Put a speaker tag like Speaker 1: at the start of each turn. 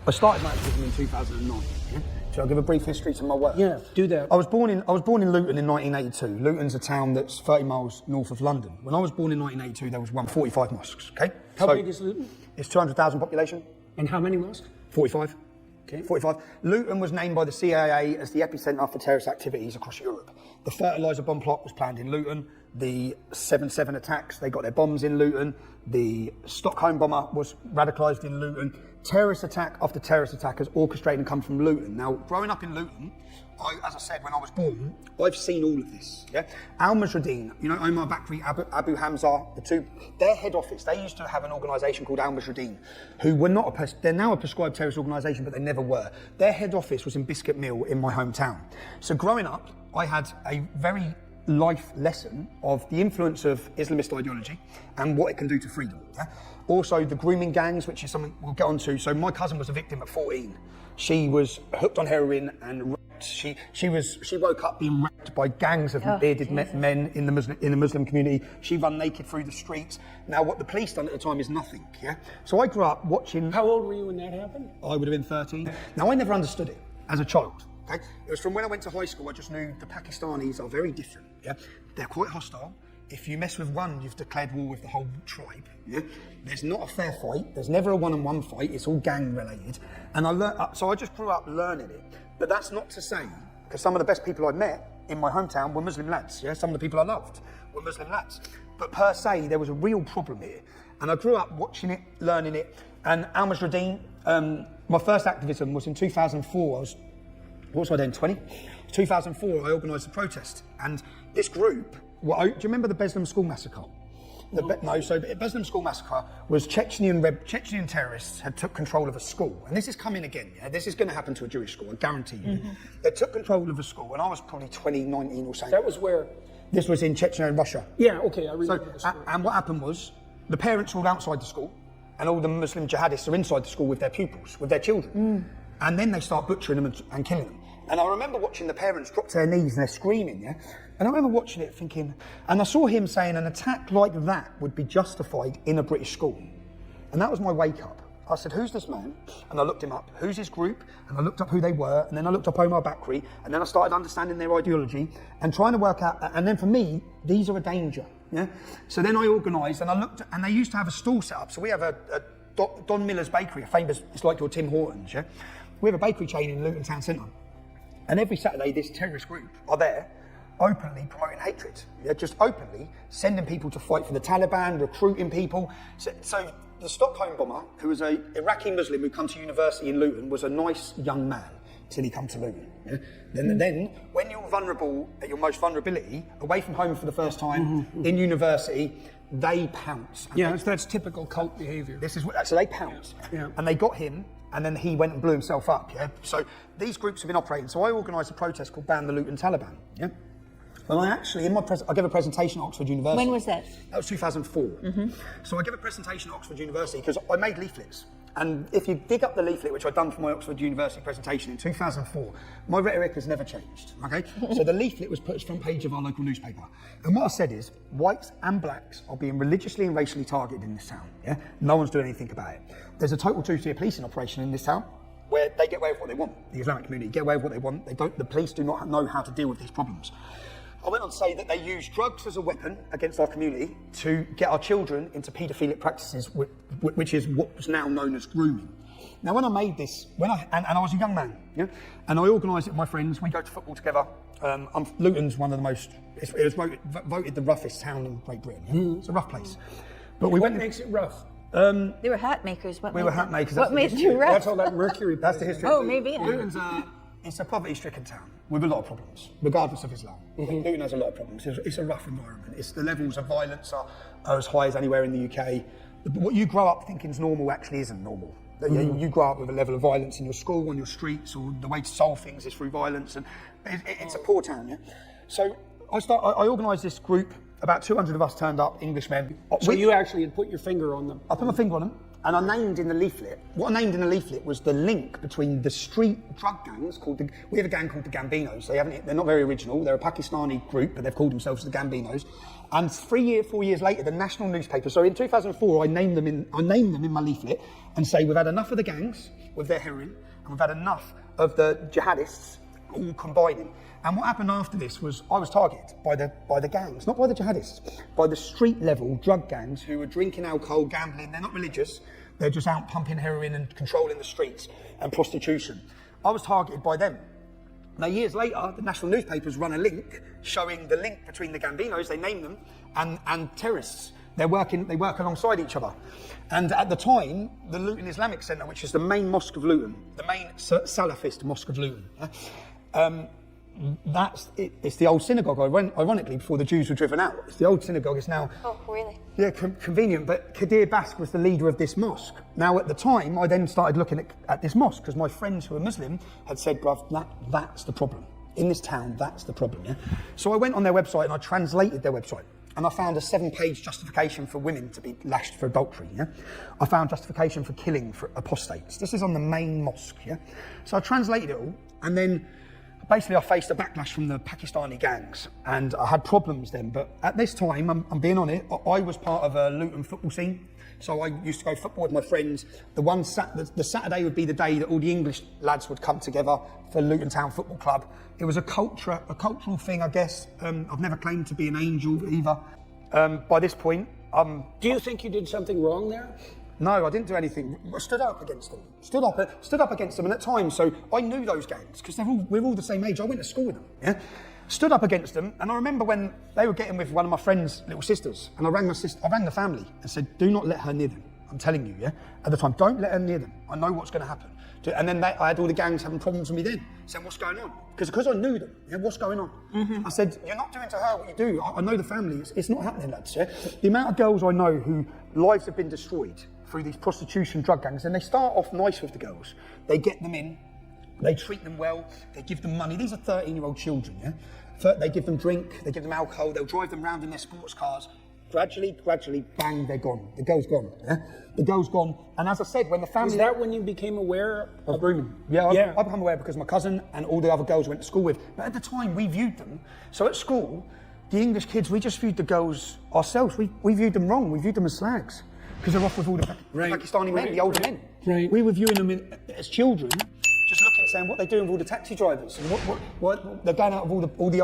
Speaker 1: I started my activism in 2009. Yeah? Shall I give a brief history to my work?
Speaker 2: Yeah, do that.
Speaker 1: I was born in Luton in 1982. Luton's a town that's 30 miles north of London. When I was born in 1982, there was 145 mosques. Okay.
Speaker 2: How big is Luton?
Speaker 1: It's 200,000 population.
Speaker 2: And how many mosques?
Speaker 1: 45.
Speaker 2: Okay.
Speaker 1: 45. Luton was named by the CIA as the epicenter for terrorist activities across Europe. The fertiliser bomb plot was planned in Luton. The 7/7 attacks, they got their bombs in Luton. The Stockholm bomber was radicalised in Luton. Terrorist attack after terrorist attack has orchestrated and come from Luton. Now, growing up in Luton, as I said, when I was born, I've seen all of this. Yeah, Al Mujahideen, you know, Omar Bakri, Abu Hamza, the two, their head office. They used to have an organisation called Al Mujahideen, who were not they're now a prescribed terrorist organisation, but they never were. Their head office was in Biscuit Mill in my hometown. So growing up, I had a very life lesson of the influence of Islamist ideology and what it can do to freedom. Yeah? Also, the grooming gangs, which is something we'll get onto. So my cousin was a victim at 14. She was hooked on heroin and raped. She woke up being raped by gangs of bearded men in the Muslim community. She ran naked through the streets. Now, what the police done at the time is nothing. Yeah. So I grew up watching.
Speaker 2: How old were you when that happened?
Speaker 1: I would have been 13. Now, I never understood it as a child. Okay? It was from when I went to high school, I just knew the Pakistanis are very different. Yeah? They're quite hostile. If you mess with one, you've declared war with the whole tribe. Yeah? There's not a fair fight. There's never a one-on-one fight. It's all gang-related. And I learned, so I just grew up learning it. But that's not to say, because some of the best people I'd met in my hometown were Muslim lads. Yeah? Some of the people I loved were Muslim lads. But per se, there was a real problem here. And I grew up watching it, learning it. And Al Mujahideen, my first activism was in 2004. What was I then, 20? 2004, I organised a protest. And this group, do you remember the Beslan School Massacre? So the Beslan School Massacre was Chechen terrorists had took control of a school. And this is coming again, yeah? This is going to happen to a Jewish school, I guarantee you. Mm-hmm. They took control of a school, and I was probably 20, 19 or something.
Speaker 2: That was where?
Speaker 1: This was in Chechnya in Russia.
Speaker 2: Yeah, okay, I remember the story.
Speaker 1: And what happened was, the parents were all outside the school, and all the Muslim jihadists are inside the school with their pupils, with their children. Mm. And then they start butchering them and killing them. And I remember watching the parents drop to their knees and they're screaming, yeah? And I remember watching it thinking, and I saw him saying an attack like that would be justified in a British school. And that was my wake up. I said, who's this man? And I looked him up. Who's his group? And I looked up who they were. And then I looked up Omar Bakri. And then I started understanding their ideology and trying to work out. And then for me, these are a danger, yeah? So then I organised and I looked, and they used to have a stall set up. So we have a Don Miller's Bakery, a famous, it's like your Tim Hortons, yeah? We have a bakery chain in Luton Town Centre. And every Saturday, this terrorist group are there, openly promoting hatred. Yeah, just openly sending people to fight for the Taliban, recruiting people. So the Stockholm bomber, who was an Iraqi Muslim who come to university in Luton, was a nice young man till he come to Luton. Yeah? Then when you're vulnerable, at your most vulnerability, away from home for the first time, in university, they pounce.
Speaker 2: Yeah, that's typical cult behaviour.
Speaker 1: So they pounced, and they got him. And then he went and blew himself up, yeah? So these groups have been operating. So I organised a protest called Ban the Luton Taliban, yeah? And I actually, I gave a presentation at Oxford University.
Speaker 3: When was that?
Speaker 1: That was 2004. Mm-hmm. So I gave a presentation at Oxford University because I made leaflets. And if you dig up the leaflet, which I'd done for my Oxford University presentation in 2004, my rhetoric has never changed, okay? So the leaflet was put as front page of our local newspaper. And what I said is, whites and blacks are being religiously and racially targeted in this town, yeah? No one's doing anything about it. There's a total two-tier policing operation in this town where they get away with what they want. The Islamic community get away with what they want. The police do not know how to deal with these problems. I went on to say that they use drugs as a weapon against our community to get our children into paedophilic practices, which is what's now known as grooming. Now, when I made this, and I was a young man, yeah, and I organised it with my friends. We go to football together. Luton's one of the most. It was voted the roughest town in Great Britain. Yeah? It's a rough place. But
Speaker 2: what makes it rough?
Speaker 3: They were hat makers.
Speaker 1: We were hat makers.
Speaker 3: What made you rough?
Speaker 2: That's all that mercury.
Speaker 1: That's the history.
Speaker 3: Oh, maybe.
Speaker 1: Luton's it's a poverty-stricken town with a lot of problems, regardless of Islam. Mm-hmm. Luton has a lot of problems. It's a rough environment. The levels of violence are as high as anywhere in the UK. What you grow up thinking is normal actually isn't normal. Mm-hmm. You grow up with a level of violence in your school, on your streets, or the way to solve things is through violence, and it's a poor town. Yeah. So I organised this group. About 200 of us turned up, Englishmen.
Speaker 2: So you actually had put your finger on them?
Speaker 1: I put my finger on them. And I named in the leaflet, what I named in the leaflet was the link between the street drug gangs we have a gang called the Gambinos. They're not very original. They're a Pakistani group, but they've called themselves the Gambinos. And 4 years later, the national newspaper, so in 2004, I named them in my leaflet and say, we've had enough of the gangs with their heroin, and we've had enough of the jihadists all combining. And what happened after this was I was targeted by the gangs, not by the jihadists, by the street level drug gangs who were drinking alcohol, gambling. They're not religious. They're just out pumping heroin and controlling the streets and prostitution. I was targeted by them. Now, years later, the national newspapers run a link showing the link between the Gambinos, they name them, and terrorists. They work alongside each other. And at the time, the Luton Islamic Centre, which is the main mosque of Luton, the main Salafist mosque of Luton, it's the old synagogue, ironically, before the Jews were driven out. It's the old synagogue, it's now...
Speaker 3: Oh, really?
Speaker 1: Yeah, convenient, but Kadir Bask was the leader of this mosque. Now, at the time, I then started looking at this mosque, because my friends who are Muslim had said, bruv, that's the problem. In this town, that's the problem, yeah? So I went on their website and I translated their website, and I found a 7-page justification for women to be lashed for adultery, yeah? I found justification for killing for apostates. This is on the main mosque, yeah? So I translated it all, and then basically I faced a backlash from the Pakistani gangs, and I had problems then, but at this time, I'm being honest, I was part of a Luton football scene, so I used to go football with my friends. The Saturday would be the day that all the English lads would come together for Luton Town Football Club. It was a cultural thing, I guess. I've never claimed to be an angel either. By this point,
Speaker 2: Do you think you did something wrong there?
Speaker 1: no, I didn't do anything. I stood up against them. Stood up against them, and at times, so I knew those gangs because we're all the same age. I went to school with them. Yeah, stood up against them, and I remember when they were getting with one of my friend's little sisters, and I rang the family and said, "Do not let her near them. I'm telling you, yeah." At the time, don't let her near them. I know what's going to happen. And then I had all the gangs having problems with me then, saying, "What's going on?" Because I knew them. Yeah, what's going on? I said, "You're not doing to her what you do. I know the family. It's not happening, lads." Yeah? The amount of girls I know who lives have been destroyed through these prostitution drug gangs, and they start off nice with the girls. They get them in, they treat them well, they give them money. These are 13-year-old children, yeah? They give them drink, they give them alcohol, they'll drive them around in their sports cars. Gradually, bang, they're gone. The girl's gone, yeah? The girl's gone. And as I said, when the family...
Speaker 2: Is that when you became aware
Speaker 1: of grooming? Yeah, I became aware because my cousin and all the other girls I went to school with. But at the time, we viewed them. So at school, the English kids, we just viewed the girls ourselves. We viewed them wrong. We viewed them as slags. Because they're off with all the Pakistani men, the older men.
Speaker 2: Right.
Speaker 1: We were viewing them as children, just looking, saying what they're doing with all the taxi drivers and what they're going out of all the